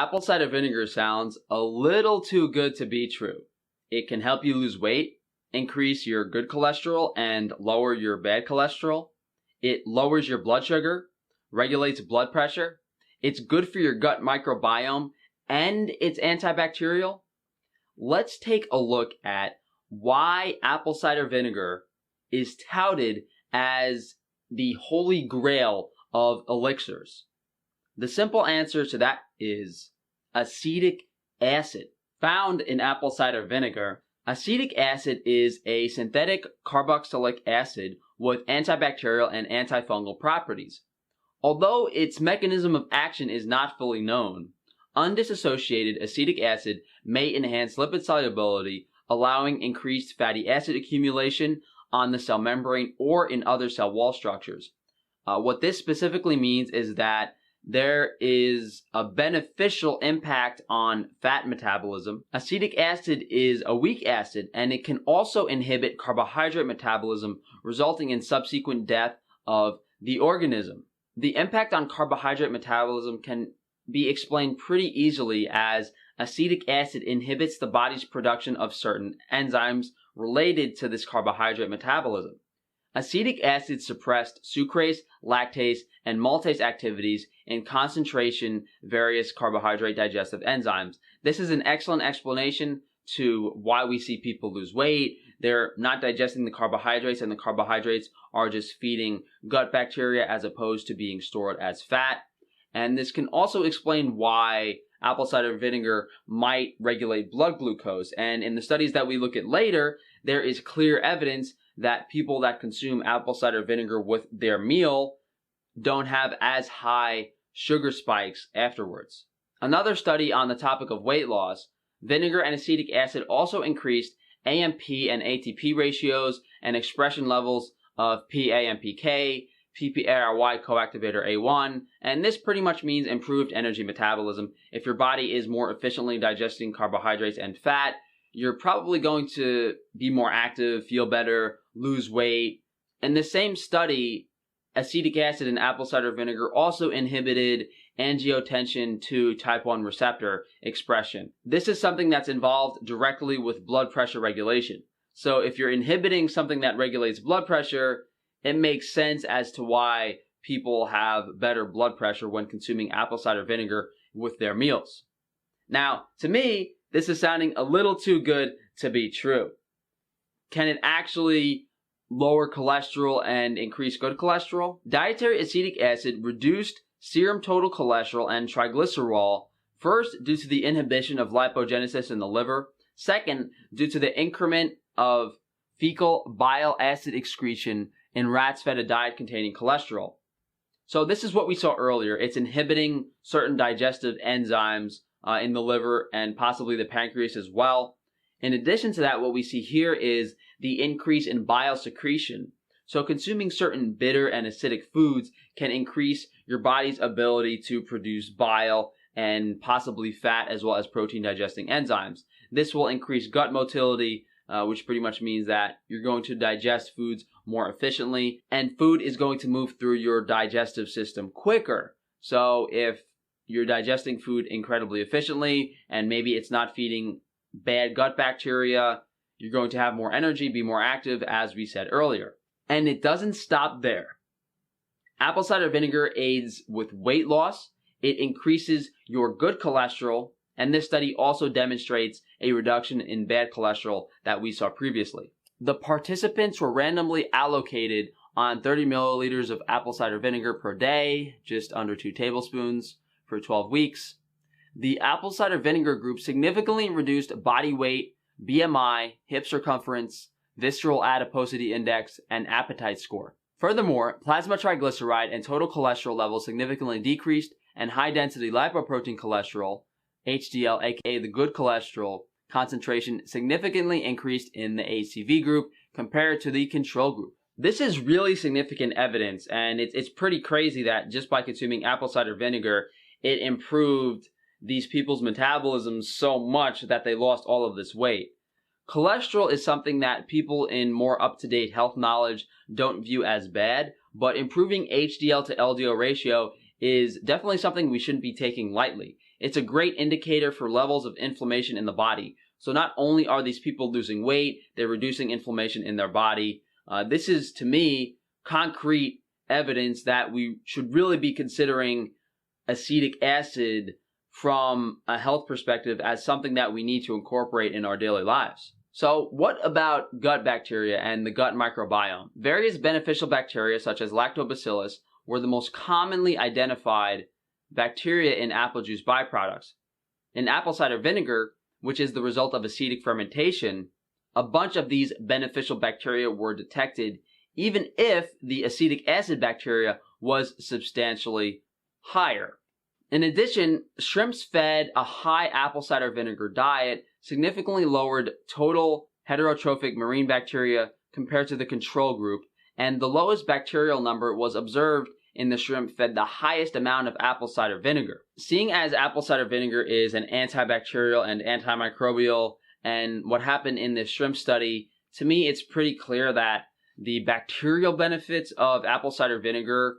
Apple cider vinegar sounds a little too good to be true. It can help you lose weight, increase your good cholesterol, and lower your bad cholesterol. It lowers your blood sugar, regulates blood pressure. It's good for your gut microbiome, and it's antibacterial. Let's take a look at why apple cider vinegar is touted as the holy grail of elixirs. The simple answer to that is acetic acid. Found in apple cider vinegar, acetic acid is a synthetic carboxylic acid with antibacterial and antifungal properties. Although its mechanism of action is not fully known, undissociated acetic acid may enhance lipid solubility, allowing increased fatty acid accumulation on the cell membrane or in other cell wall structures. What this specifically means is that there is a beneficial impact on fat metabolism. Acetic acid is a weak acid, and it can also inhibit carbohydrate metabolism, resulting in subsequent death of the organism. The impact on carbohydrate metabolism can be explained pretty easily as acetic acid inhibits the body's production of certain enzymes related to this carbohydrate metabolism. Acetic acid suppressed sucrase, lactase, and maltase activities in concentration various carbohydrate digestive enzymes. This is an excellent explanation to why we see people lose weight. They're not digesting the carbohydrates, and the carbohydrates are just feeding gut bacteria as opposed to being stored as fat. And this can also explain why apple cider vinegar might regulate blood glucose. And in the studies that we look at later, there is clear evidence that people that consume apple cider vinegar with their meal don't have as high sugar spikes afterwards. Another study on the topic of weight loss, vinegar and acetic acid also increased AMP and ATP ratios and expression levels of PAMPK, PPARY coactivator A1, and this pretty much means improved energy metabolism. If your body is more efficiently digesting carbohydrates and fat, you're probably going to be more active, feel better, lose weight. In the same study, acetic acid in apple cider vinegar also inhibited angiotensin II type 1 receptor expression. This is something that's involved directly with blood pressure regulation. So if you're inhibiting something that regulates blood pressure, it makes sense as to why people have better blood pressure when consuming apple cider vinegar with their meals. Now, to me, this is sounding a little too good to be true. Can it actually lower cholesterol and increase good cholesterol? Dietary acetic acid reduced serum total cholesterol and triglycerol, first due to the inhibition of lipogenesis in the liver, second due to the increment of fecal bile acid excretion in rats fed a diet containing cholesterol. So this is what we saw earlier. It's inhibiting certain digestive enzymes in the liver and possibly the pancreas as well. In addition to that, what we see here is the increase in bile secretion. So consuming certain bitter and acidic foods can increase your body's ability to produce bile and possibly fat as well as protein digesting enzymes. This will increase gut motility, which pretty much means that you're going to digest foods more efficiently, and food is going to move through your digestive system quicker. So if you're digesting food incredibly efficiently and maybe it's not feeding bad gut bacteria, you're going to have more energy, be more active, as we said earlier. And it doesn't stop there. Apple cider vinegar aids with weight loss. It increases your good cholesterol, and this study also demonstrates a reduction in bad cholesterol that we saw previously. The participants were randomly allocated on 30 milliliters of apple cider vinegar per day, just under 2 tablespoons, for 12 weeks. The apple cider vinegar group significantly reduced body weight, BMI, hip circumference, visceral adiposity index, and appetite score. Furthermore, plasma triglyceride and total cholesterol levels significantly decreased, and high-density lipoprotein cholesterol, HDL, aka the good cholesterol, concentration significantly increased in the ACV group compared to the control group. This is really significant evidence, and it's pretty crazy that just by consuming apple cider vinegar, it improved these people's metabolism so much that they lost all of this weight. Cholesterol is something that people in more up-to-date health knowledge don't view as bad, but improving HDL to LDL ratio is definitely something we shouldn't be taking lightly. It's a great indicator for levels of inflammation in the body. So not only are these people losing weight, they're reducing inflammation in their body. This is, to me, concrete evidence that we should really be considering acetic acid from a health perspective as something that we need to incorporate in our daily lives. So what about gut bacteria and the gut microbiome? Various beneficial bacteria such as lactobacillus were the most commonly identified bacteria in apple juice byproducts. In apple cider vinegar, which is the result of acetic fermentation, a bunch of these beneficial bacteria were detected even if the acetic acid bacteria was substantially higher. In addition, shrimps fed a high apple cider vinegar diet significantly lowered total heterotrophic marine bacteria compared to the control group, and the lowest bacterial number was observed in the shrimp fed the highest amount of apple cider vinegar. Seeing as apple cider vinegar is an antibacterial and antimicrobial, and what happened in this shrimp study, to me it's pretty clear that the bacterial benefits of apple cider vinegar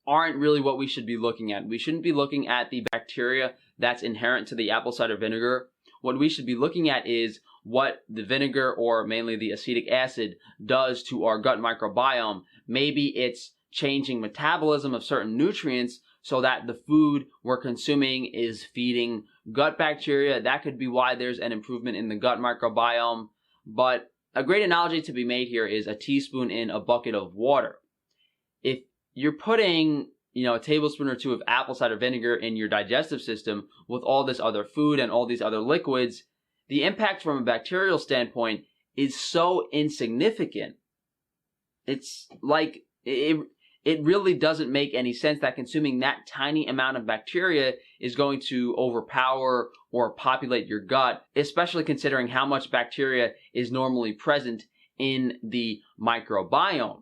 aren't really what we should be looking at. We shouldn't be looking at the bacteria that's inherent to the apple cider vinegar. What we should be looking at is what the vinegar, or mainly the acetic acid, does to our gut microbiome. Maybe it's changing metabolism of certain nutrients so that the food we're consuming is feeding gut bacteria. That could be why there's an improvement in the gut microbiome. But a great analogy to be made here is a teaspoon in a bucket of water. If you're putting, a tablespoon or two of apple cider vinegar in your digestive system with all this other food and all these other liquids, the impact from a bacterial standpoint is so insignificant. It's like, it really doesn't make any sense that consuming that tiny amount of bacteria is going to overpower or populate your gut, especially considering how much bacteria is normally present in the microbiome.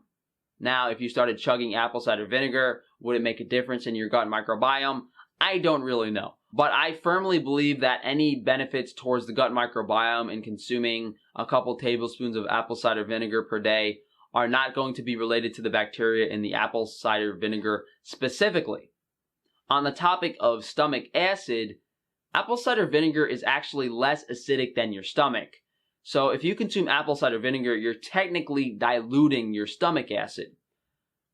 Now, if you started chugging apple cider vinegar, would it make a difference in your gut microbiome? I don't really know. But I firmly believe that any benefits towards the gut microbiome in consuming a couple tablespoons of apple cider vinegar per day are not going to be related to the bacteria in the apple cider vinegar specifically. On the topic of stomach acid, apple cider vinegar is actually less acidic than your stomach. So if you consume apple cider vinegar, you're technically diluting your stomach acid.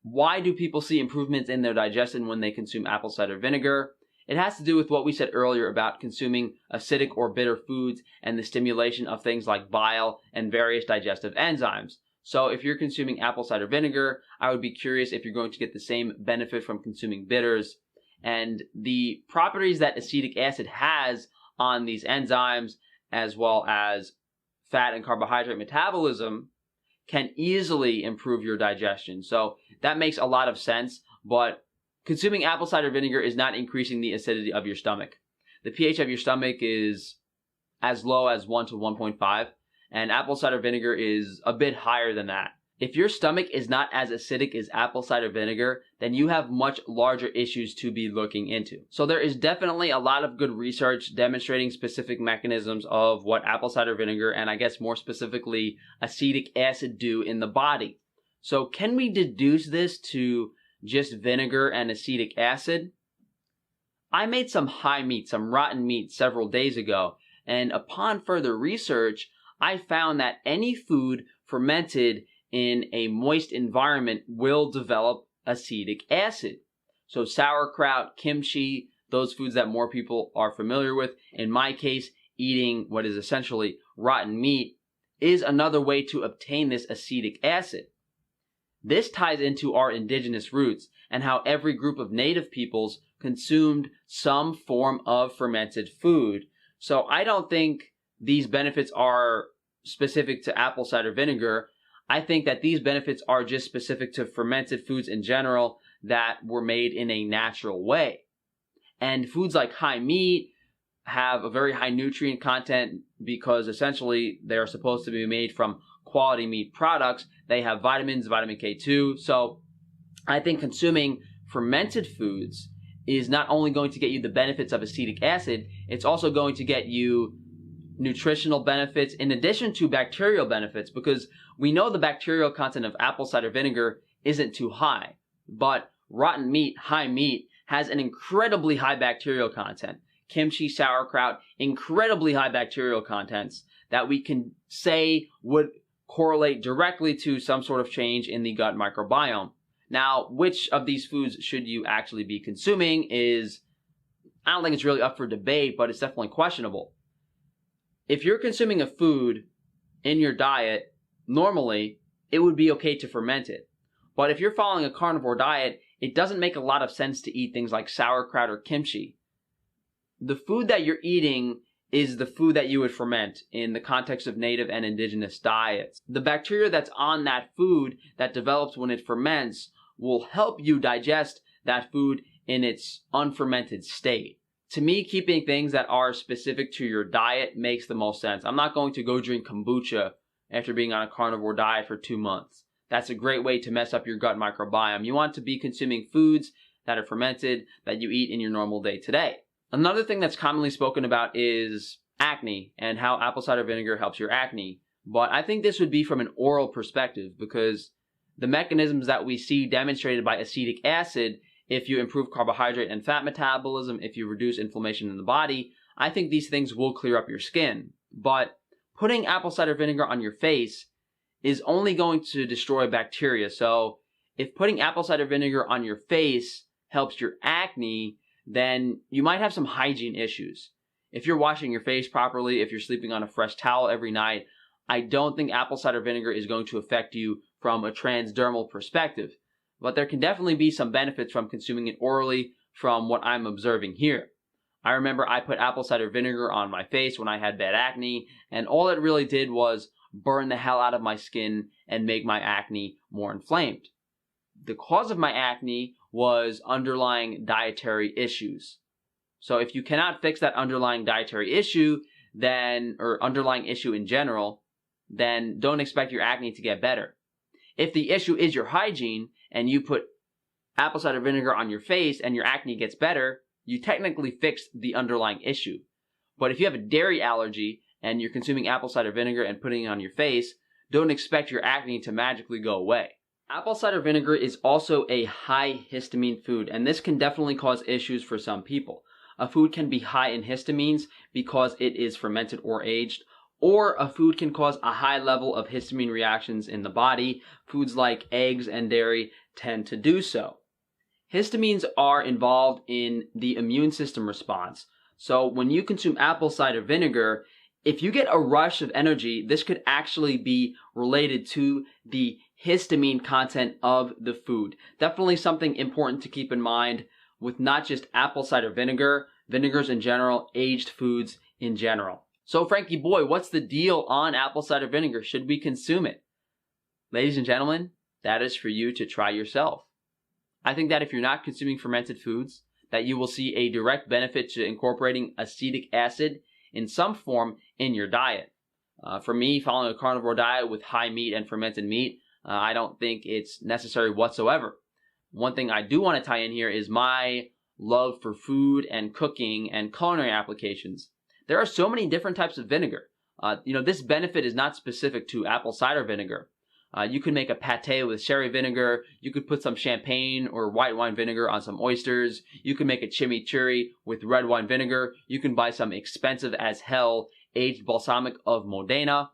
Why do people see improvements in their digestion when they consume apple cider vinegar? It has to do with what we said earlier about consuming acidic or bitter foods and the stimulation of things like bile and various digestive enzymes. So if you're consuming apple cider vinegar, I would be curious if you're going to get the same benefit from consuming bitters. And the properties that acetic acid has on these enzymes, as well as fat and carbohydrate metabolism, can easily improve your digestion. So that makes a lot of sense, but consuming apple cider vinegar is not increasing the acidity of your stomach. The pH of your stomach is as low as 1 to 1.5, and apple cider vinegar is a bit higher than that. If your stomach is not as acidic as apple cider vinegar, then you have much larger issues to be looking into. So there is definitely a lot of good research demonstrating specific mechanisms of what apple cider vinegar, and I guess more specifically acetic acid, do in the body. So can we deduce this to just vinegar and acetic acid? I made some rotten meat several days ago, and upon further research, I found that any food fermented in a moist environment will develop acetic acid. So sauerkraut, kimchi, those foods that more people are familiar with. In my case, eating what is essentially rotten meat is another way to obtain this acetic acid. This ties into our indigenous roots and how every group of native peoples consumed some form of fermented food. So I don't think these benefits are specific to apple cider vinegar. I think that these benefits are just specific to fermented foods in general that were made in a natural way. And foods like high meat have a very high nutrient content because essentially they are supposed to be made from quality meat products. They have vitamins, vitamin K2. So I think consuming fermented foods is not only going to get you the benefits of acetic acid, it's also going to get you nutritional benefits in addition to bacterial benefits, because we know the bacterial content of apple cider vinegar isn't too high, but rotten meat, high meat, has an incredibly high bacterial content. kimchi, sauerkraut, incredibly high bacterial contents that we can say would correlate directly to some sort of change in the gut microbiome. Now, which of these foods should you actually be consuming I don't think it's really up for debate, but it's definitely questionable. If you're consuming a food in your diet, normally, it would be okay to ferment it. But if you're following a carnivore diet, it doesn't make a lot of sense to eat things like sauerkraut or kimchi. The food that you're eating is the food that you would ferment in the context of native and indigenous diets. The bacteria that's on that food that develops when it ferments will help you digest that food in its unfermented state. To me, keeping things that are specific to your diet makes the most sense. I'm not going to go drink kombucha after being on a carnivore diet for 2 months. That's a great way to mess up your gut microbiome. You want to be consuming foods that are fermented that you eat in your normal day-to-day. Another thing that's commonly spoken about is acne and how apple cider vinegar helps your acne. But I think this would be from an oral perspective because the mechanisms that we see demonstrated by acetic acid, if you improve carbohydrate and fat metabolism, if you reduce inflammation in the body, I think these things will clear up your skin. But putting apple cider vinegar on your face is only going to destroy bacteria. So if putting apple cider vinegar on your face helps your acne, then you might have some hygiene issues. If you're washing your face properly, if you're sleeping on a fresh towel every night, I don't think apple cider vinegar is going to affect you from a transdermal perspective. But there can definitely be some benefits from consuming it orally from what I'm observing here. I remember I put apple cider vinegar on my face when I had bad acne, and all it really did was burn the hell out of my skin and make my acne more inflamed. The cause of my acne was underlying dietary issues. So if you cannot fix that underlying dietary issue, or underlying issue in general, then don't expect your acne to get better. If the issue is your hygiene and you put apple cider vinegar on your face and your acne gets better, you technically fixed the underlying issue. But if you have a dairy allergy and you're consuming apple cider vinegar and putting it on your face, don't expect your acne to magically go away. Apple cider vinegar is also a high histamine food, and this can definitely cause issues for some people. A food can be high in histamines because it is fermented or aged, or a food can cause a high level of histamine reactions in the body. Foods like eggs and dairy tend to do so. Histamines are involved in the immune system response. So when you consume apple cider vinegar, if you get a rush of energy, this could actually be related to the histamine content of the food. Definitely something important to keep in mind with not just apple cider vinegar, vinegars in general, aged foods in general. So Frankie boy, what's the deal on apple cider vinegar? Should we consume it? Ladies and gentlemen, that is for you to try yourself. I think that if you're not consuming fermented foods, that you will see a direct benefit to incorporating acetic acid in some form in your diet. For me, following a carnivore diet with high meat and fermented meat, I don't think it's necessary whatsoever. One thing I do want to tie in here is my love for food and cooking and culinary applications. There are so many different types of vinegar. This benefit is not specific to apple cider vinegar. You could make a pate with sherry vinegar. You could put some champagne or white wine vinegar on some oysters. You could make a chimichurri with red wine vinegar. You can buy some expensive as hell aged balsamic of Modena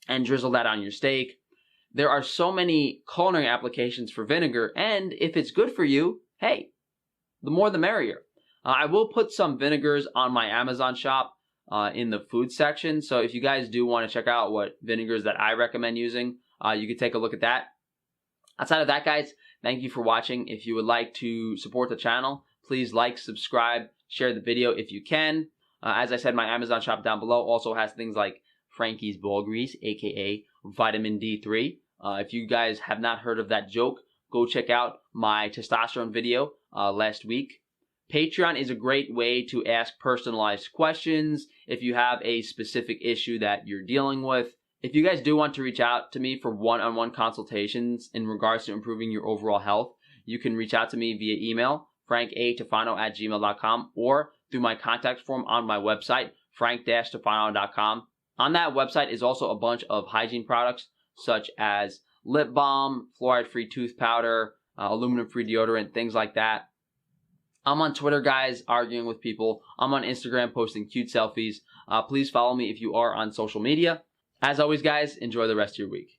and drizzle that on your steak. There are so many culinary applications for vinegar, and if it's good for you, hey, the more the merrier. I will put some vinegars on my Amazon shop in the food section, so if you guys do want to check out what vinegars that I recommend using, you can take a look at that. Outside of that, guys, thank you for watching. If you would like to support the channel, please like, subscribe, share the video if you can. As I said, my Amazon shop down below also has things like Frankie's Ball Grease, aka Vitamin D3. If you guys have not heard of that joke, go check out my testosterone video last week. Patreon is a great way to ask personalized questions if you have a specific issue that you're dealing with. If you guys do want to reach out to me for one-on-one consultations in regards to improving your overall health, you can reach out to me via email, frankatofano@gmail.com, or through my contact form on my website, frank-tofano.com. On that website is also a bunch of hygiene products such as lip balm, fluoride-free tooth powder, aluminum-free deodorant, things like that. I'm on Twitter, guys, arguing with people. I'm on Instagram posting cute selfies. Please follow me if you are on social media. As always, guys, enjoy the rest of your week.